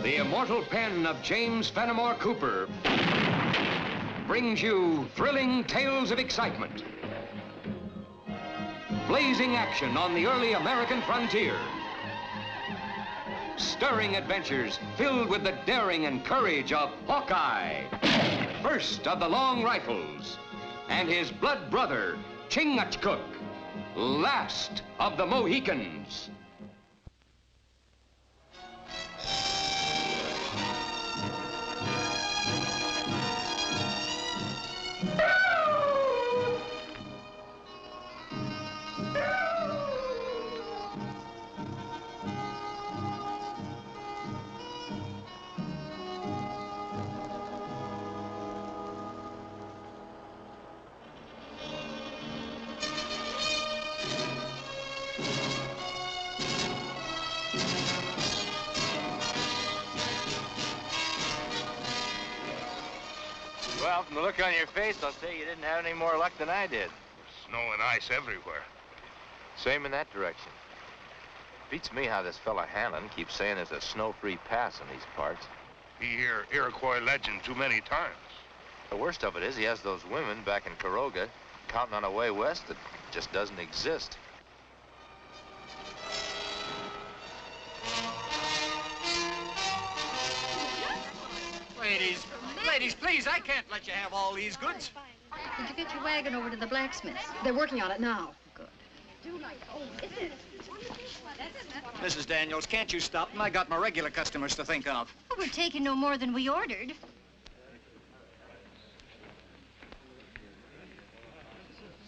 The immortal pen of James Fenimore Cooper brings you thrilling tales of excitement, blazing action on the early American frontier, stirring adventures filled with the daring and courage of Hawkeye, first of the long rifles, and his blood brother, Chingachgook, last of the Mohicans. Well, from the look on your face, I'll say you didn't have any more luck than I did. Snow and ice everywhere. Same in that direction. Beats me how this fella Hanlon keeps saying there's a snow-free pass in these parts. He hear Iroquois legend too many times. The worst of it is he has those women back in Caroga counting on a way west that just doesn't exist. Ladies, please, I can't let you have all these goods. Did you get your wagon over to the blacksmith's? They're working on it now. Good. Mrs. Daniels, can't you stop them? I got my regular customers to think of. Well, we're taking no more than we ordered.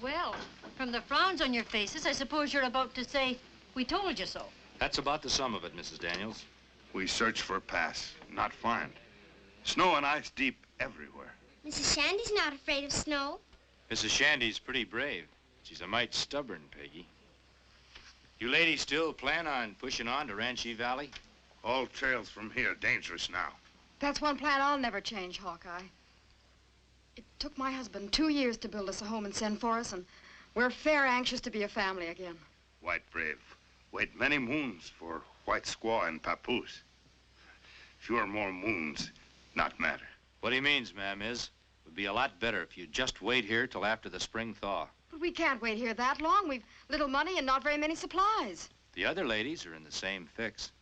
Well, from the frowns on your faces, I suppose you're about to say, we told you so. That's about the sum of it, Mrs. Daniels. We search for a pass, not find. Snow and ice deep everywhere. Mrs. Shandy's not afraid of snow. Mrs. Shandy's pretty brave. She's a mite stubborn, Peggy. You ladies still plan on pushing on to Ranchi Valley? All trails from here dangerous now. That's one plan I'll never change, Hawkeye. It took my husband 2 years to build us a home and send for us, and we're fair anxious to be a family again. White brave. Wait many moons for white squaw and papoose. Fewer more moons, not matter. What he means, ma'am, is it would be a lot better if you just wait here till after the spring thaw. But we can't wait here that long. We've little money and not very many supplies. The other ladies are in the same fix.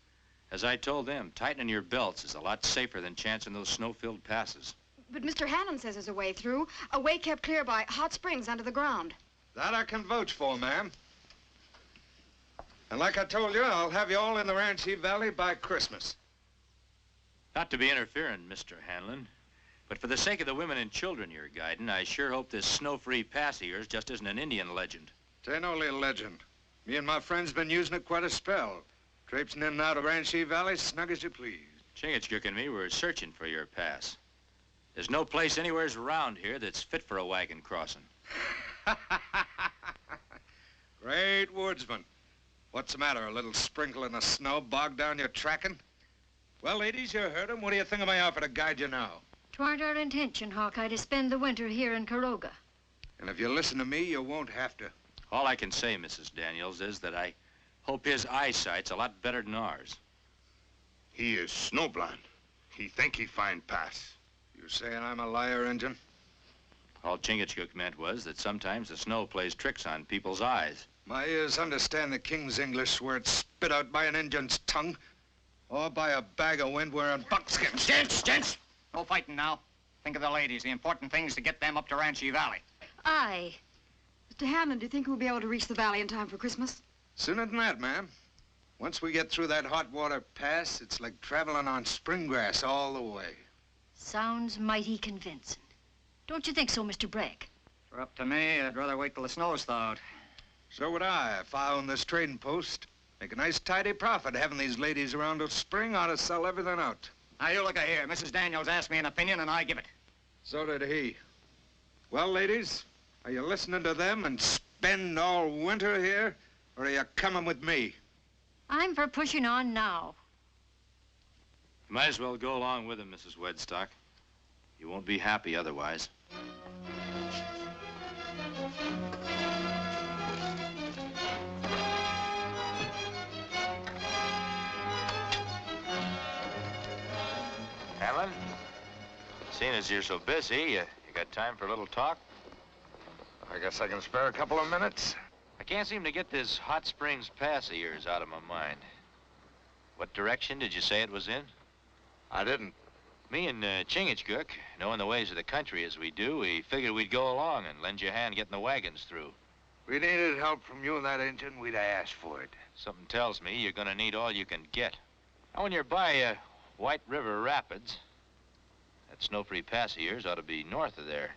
As I told them, tightening your belts is a lot safer than chancing those snow-filled passes. But Mr. Hannon says there's a way through, a way kept clear by hot springs under the ground. That I can vouch for, ma'am. And like I told you, I'll have you all in the Ranchi Valley by Christmas. Not to be interfering, Mr. Hanlon, but for the sake of the women and children you're guiding, I sure hope this snow-free pass of yours just isn't an Indian legend. It ain't only a legend. Me and my friends been using it quite a spell. Traipsing in and out of Ranchi Valley, snug as you please. Chingachgook and me were searching for your pass. There's no place anywheres around here that's fit for a wagon crossing. Great woodsman. What's the matter, a little sprinkling of snow bogged down your tracking? Well, ladies, you heard him. What do you think of my offer to guide you now? 'Twarn't our intention, Hawkeye, to spend the winter here in Caroga. And if you listen to me, you won't have to. All I can say, Mrs. Daniels, is that I hope his eyesight's a lot better than ours. He is snowblind. He think he find pass. You saying I'm a liar, Injun? All Chingachgook meant was that sometimes the snow plays tricks on people's eyes. My ears understand the king's English where it's spit out by an Injun's tongue or by a bag of wind wearing buckskin. Gents! No fighting now. Think of the ladies. The important thing is to get them up to Ranchi Valley. Aye. Mr. Hammond, do you think we'll be able to reach the valley in time for Christmas? Sooner than that, ma'am. Once we get through that hot water pass, it's like traveling on spring grass all the way. Sounds mighty convincing. Don't you think so, Mr. Bragg? For up to me, I'd rather wait till the snow's thawed. So would I, if I owned this trading post. Make a nice tidy profit having these ladies around till spring. Ought to sell everything out. Now, you look here. Mrs. Daniels asked me an opinion, and I give it. So did he. Well, ladies, are you listening to them and spend all winter here, or are you coming with me? I'm for pushing on now. You might as well go along with him, Mrs. Wedstock. You won't be happy otherwise. Seeing as you're so busy, you got time for a little talk? I guess I can spare a couple of minutes. I can't seem to get this Hot Springs Pass of yours out of my mind. What direction did you say it was in? I didn't. Me and Chingachgook, knowing the ways of the country as we do, we figured we'd go along and lend you a hand getting the wagons through. We needed help from you and that engine, we'd have asked for it. Something tells me you're gonna need all you can get. Now, when you're by White River Rapids, that snow-free pass of yours ought to be north of there.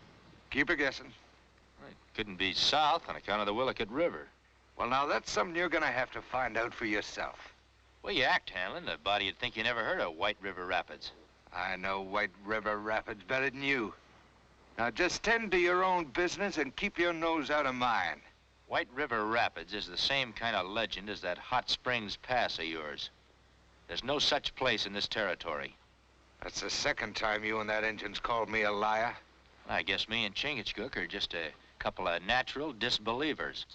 Keep her guessing. It couldn't be south on account of the Willicott River. Well, now, that's something you're gonna have to find out for yourself. Well, you act, Hanlon. The body'd think you never heard of White River Rapids. I know White River Rapids better than you. Now, just tend to your own business and keep your nose out of mine. White River Rapids is the same kind of legend as that Hot Springs Pass of yours. There's no such place in this territory. That's the second time you and that engine's called me a liar. I guess me and Chingachgook are just a couple of natural disbelievers.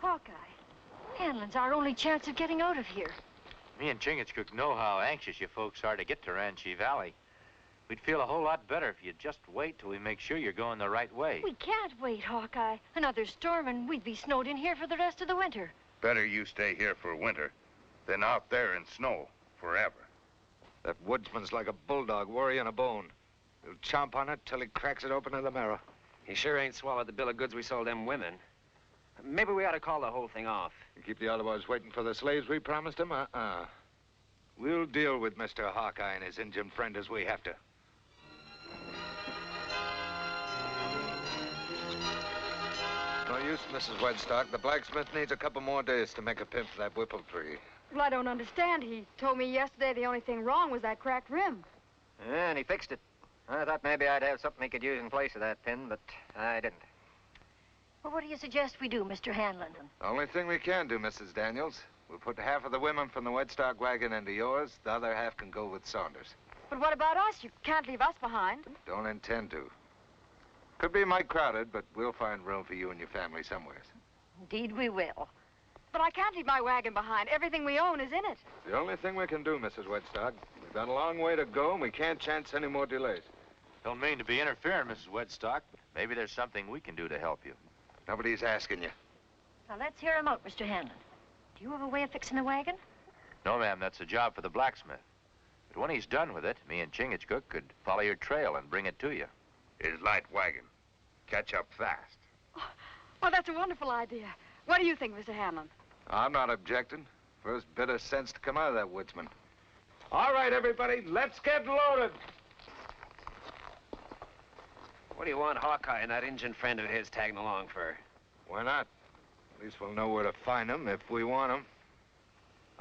Hawkeye, Hanlon's our only chance of getting out of here. Me and Chingachgook know how anxious you folks are to get to Ranchi Valley. We'd feel a whole lot better if you'd just wait till we make sure you're going the right way. We can't wait, Hawkeye. Another storm and we'd be snowed in here for the rest of the winter. Better you stay here for winter than out there in snow forever. That woodsman's like a bulldog worrying a bone. He'll chomp on it till he cracks it open to the marrow. He sure ain't swallowed the bill of goods we sold them women. Maybe we ought to call the whole thing off. You keep the other boys waiting for the slaves we promised them? We'll deal with Mr. Hawkeye and his Indian friend as we have to. No use, Mrs. Wedstock. The blacksmith needs a couple more days to make a pin for that whipple tree. Well, I don't understand. He told me yesterday the only thing wrong was that cracked rim. Yeah, and he fixed it. I thought maybe I'd have something he could use in place of that pin, but I didn't. Well, what do you suggest we do, Mr. Hanlon? The only thing we can do, Mrs. Daniels, we'll put half of the women from the Wedstock wagon into yours. The other half can go with Saunders. But what about us? You can't leave us behind. Don't intend to. Could be mighty crowded, but we'll find room for you and your family somewhere. Indeed we will. But I can't leave my wagon behind. Everything we own is in it. The only thing we can do, Mrs. Wedstock. We've got a long way to go, and we can't chance any more delays. Don't mean to be interfering, Mrs. Wedstock, but maybe there's something we can do to help you. Nobody's asking you. Now, let's hear him out, Mr. Hanlon. Do you have a way of fixing the wagon? No, ma'am, that's a job for the blacksmith. But when he's done with it, me and Chingachgook could follow your trail and bring it to you. His light wagon. Catch up fast. Oh, that's a wonderful idea. What do you think, Mr. Hanlon? I'm not objecting. First bit of sense to come out of that woodsman. All right, everybody, let's get loaded. What do you want Hawkeye and that Injun friend of his tagging along for? Why not? At least we'll know where to find them if we want them.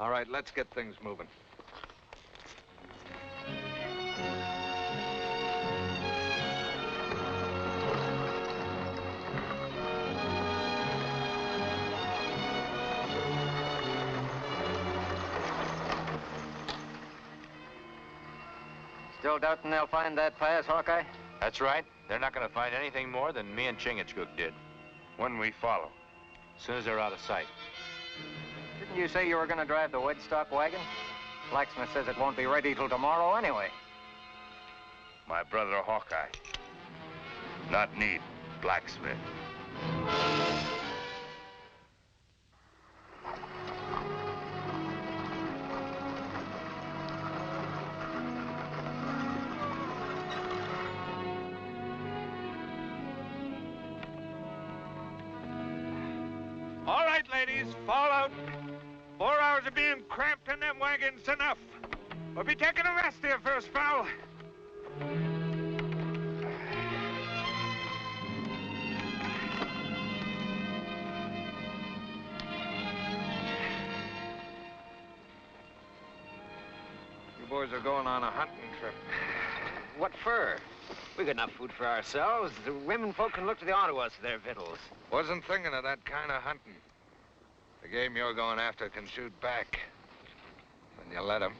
All right, let's get things moving. Still doubting they'll find that pass, Hawkeye? That's right. They're not going to find anything more than me and Chingachgook did. When we follow. As soon as they're out of sight. Didn't you say you were going to drive the Wedstock wagon? Blacksmith says it won't be ready till tomorrow anyway. My brother Hawkeye. Not need blacksmith. right, ladies. Fall out. 4 hours of being cramped in them wagons enough. We'll be taking a rest here for a spell. You boys are going on a hunting trip. What for? We got enough food for ourselves. The women folk can look to the Ottawas for their victuals. Wasn't thinking of that kind of hunting. The game you're going after can shoot back. When you let them.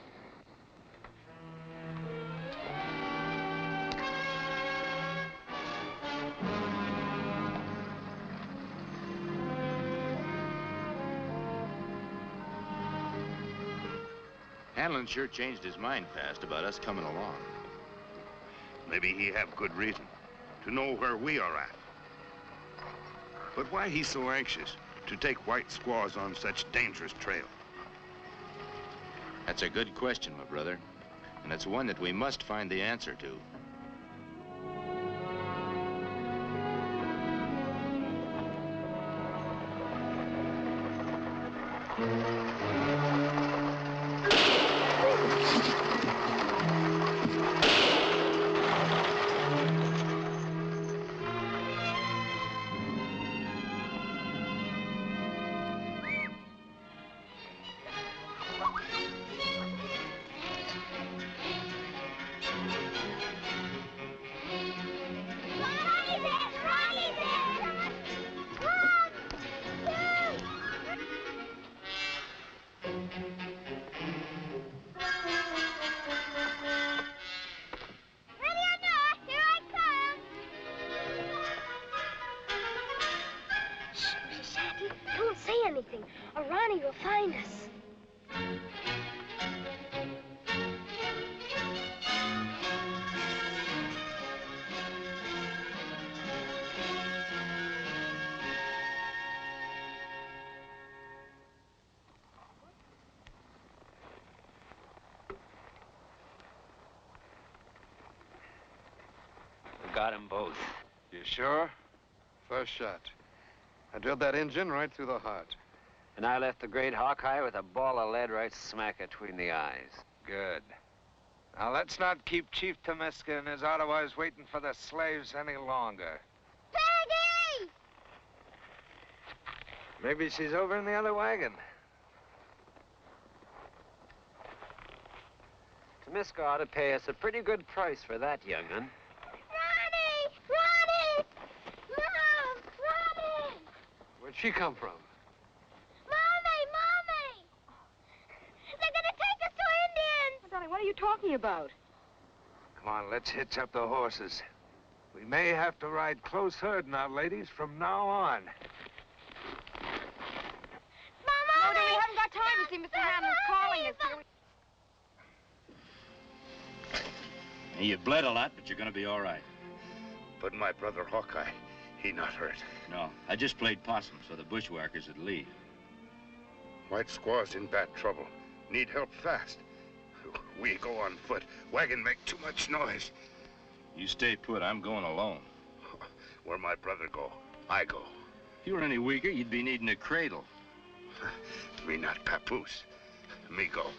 Hanlon sure changed his mind fast about us coming along. Maybe he have good reason to know where we are at. But why he's so anxious to take white squaws on such dangerous trail? That's a good question, my brother. And it's one that we must find the answer to. Or Ronnie will find us. We got them both. You sure? First shot. I drilled that engine right through the heart. And I left the great Hawkeye with a ball of lead right smack between the eyes. Good. Now, let's not keep Chief Tomiska and his Ottawas waiting for the slaves any longer. Peggy! Maybe she's over in the other wagon. Tomiska ought to pay us a pretty good price for that, young'un. Ronnie! Ronnie! Mom! Ronnie! Where'd she come from? What are you talking about? Come on, let's hitch up the horses. We may have to ride close herd now, ladies, from now on. Mama! No, we haven't got time to see Mr. Hammond's calling us. You bled a lot, but you're gonna be all right. But my brother Hawkeye, he not hurt. No, I just played possum so the bushwhackers would leave. White squaws in bad trouble. Need help fast. We go on foot. Wagon make too much noise. You stay put. I'm going alone. Where my brother go, I go. If you were any weaker, you'd be needing a cradle. Me not papoose. Me go.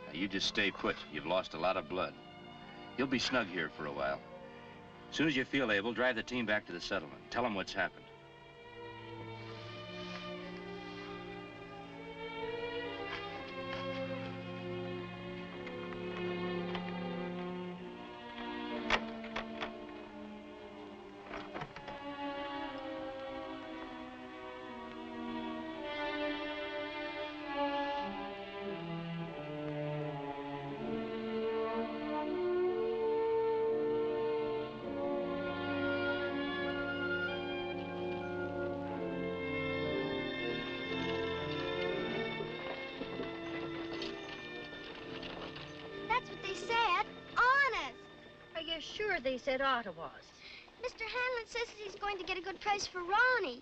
Now, you just stay put. You've lost a lot of blood. You'll be snug here for a while. As soon as you feel able, drive the team back to the settlement. Tell them what's happened. Sure, they said Ottawas. Mr. Hanlon says that he's going to get a good price for Ronnie.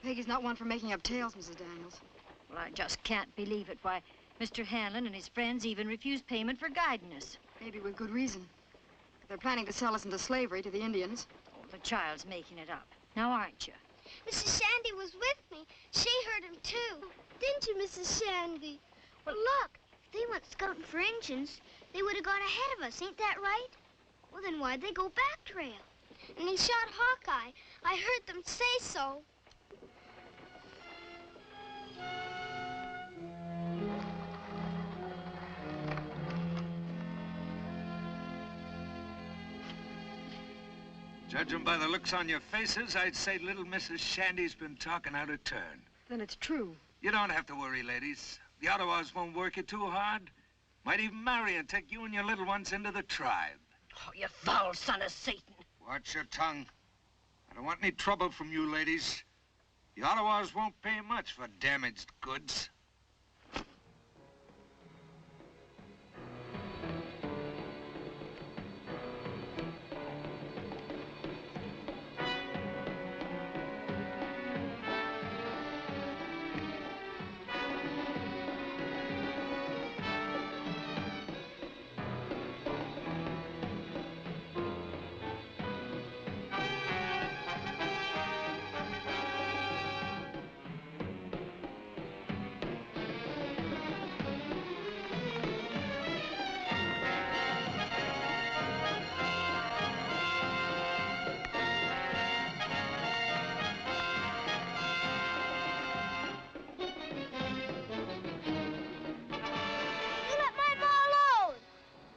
Peggy's not one for making up tales, Mrs. Daniels. Well, I just can't believe it. Why, Mr. Hanlon and his friends even refused payment for guiding us. Maybe with good reason. They're planning to sell us into slavery to the Indians. Oh, the child's making it up. Now, aren't you? Mrs. Shandy was with me. She heard him, too. Didn't you, Mrs. Shandy? Well, look, if they went scouting for Injuns, they would have gone ahead of us. Ain't that right? Well, then why'd they go back trail? And he shot Hawkeye. I heard them say so. Judging by the looks on your faces, I'd say little Mrs. Shandy's been talking out of turn. Then it's true. You don't have to worry, ladies. The Ottawas won't work you too hard. Might even marry and take you and your little ones into the tribe. Oh, you foul son of Satan. Watch your tongue. I don't want any trouble from you, ladies. The Ottawas won't pay much for damaged goods.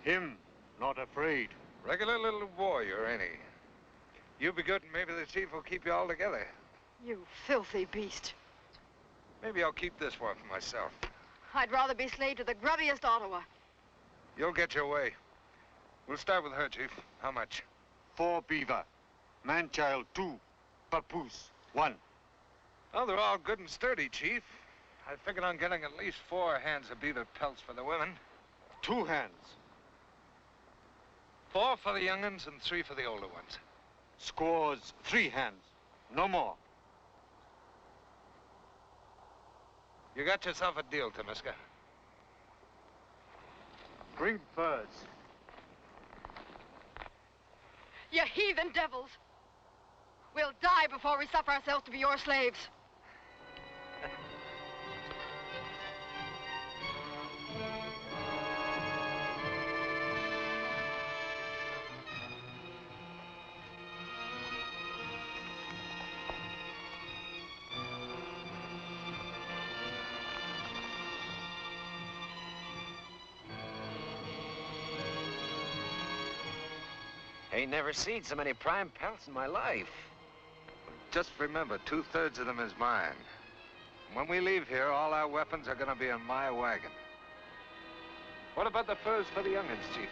Him, not afraid. Regular little warrior, ain't he? You be good and maybe the chief will keep you all together. You filthy beast. Maybe I'll keep this one for myself. I'd rather be slave to the grubbiest Ottawa. You'll get your way. We'll start with her, Chief. How much? 4 beaver. Man-child 2. Papoose 1. Oh, they're all good and sturdy, Chief. I figured on getting at least 4 hands of beaver pelts for the women. 2 hands. 4 for the young'uns and 3 for the older ones. Squaws 3 hands. No more. You got yourself a deal, Tamiska. Bring furs. You heathen devils. We'll die before we suffer ourselves to be your slaves. Ain't never seen so many prime pelts in my life. Just remember, 2/3 of them is mine. When we leave here, all our weapons are gonna be in my wagon. What about the furs for the young'uns, Chief?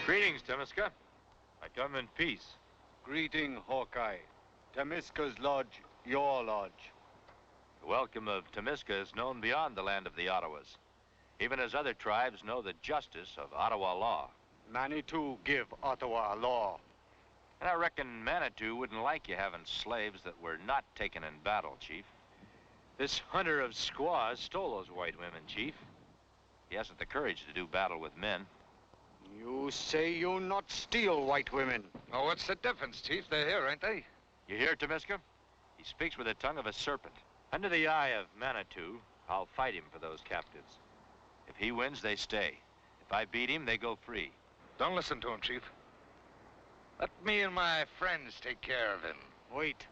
Greetings, Tamiska. I come in peace. Greeting, Hawkeye. Tamiska's lodge, your lodge. The welcome of Tamiska is known beyond the land of the Ottawas, even as other tribes know the justice of Ottawa law. Manitou give Ottawa law. And I reckon Manitou wouldn't like you having slaves that were not taken in battle, Chief. This hunter of squaws stole those white women, Chief. He hasn't the courage to do battle with men. You say you not steal white women. Oh, what's the difference, Chief? They're here, ain't they? You hear, Tamiska? He speaks with the tongue of a serpent. Under the eye of Manitou, I'll fight him for those captives. If he wins, they stay. If I beat him, they go free. Don't listen to him, Chief. Let me and my friends take care of him. Wait.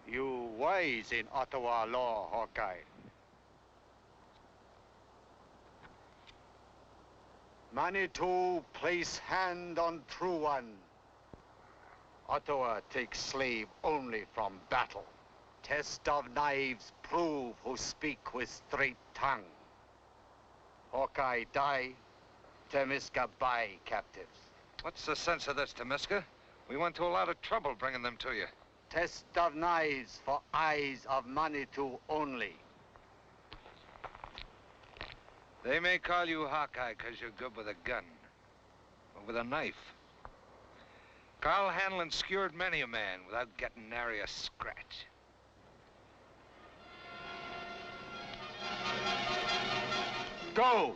You wise in Ottawa law, Hawkeye. Manitou place hand on true one. Ottawa takes slave only from battle. Test of knives prove who speak with straight tongue. Hawkeye die, Tamiska buy captives. What's the sense of this, Tamiska? We went to a lot of trouble bringing them to you. Test of knives for eyes of Manitou only. They may call you Hawkeye because you're good with a gun, or with a knife. Carl Hanlon skewered many a man without getting nary a scratch. Go!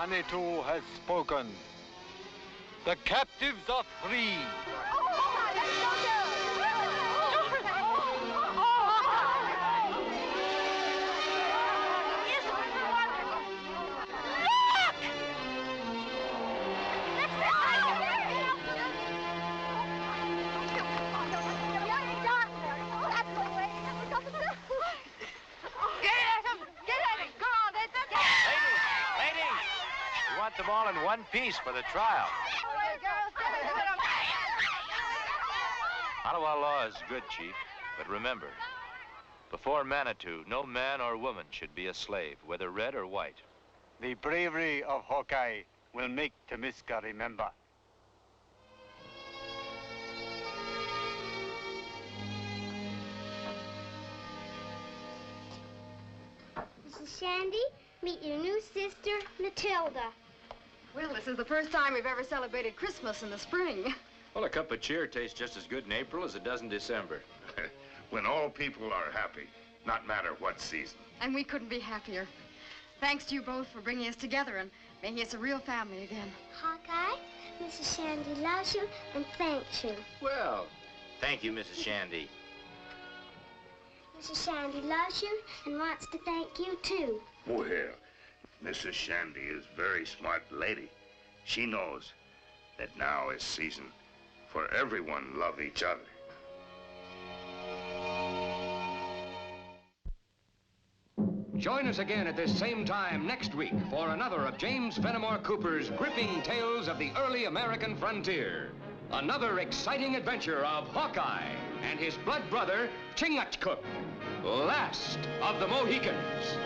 Manitou has spoken. The captives are free. Them all in one piece for the trial. Ottawa law is good, Chief, but remember, before Manitou, no man or woman should be a slave, whether red or white. The bravery of Hawkeye will make Temisca remember. Mrs. Shandy, meet your new sister, Matilda. Well, this is the first time we've ever celebrated Christmas in the spring. Well, a cup of cheer tastes just as good in April as it does in December. When all people are happy, not matter what season. And we couldn't be happier. Thanks to you both for bringing us together and making us a real family again. Hawkeye, Mrs. Shandy loves you and thanks you. Well, thank you, Mrs. Shandy. Mrs. Shandy loves you and wants to thank you, too. Well, Mrs. Shandy is a very smart lady. She knows that now is season for everyone love each other. Join us again at this same time next week for another of James Fenimore Cooper's gripping tales of the early American frontier. Another exciting adventure of Hawkeye and his blood brother, Chingachgook, last of the Mohicans.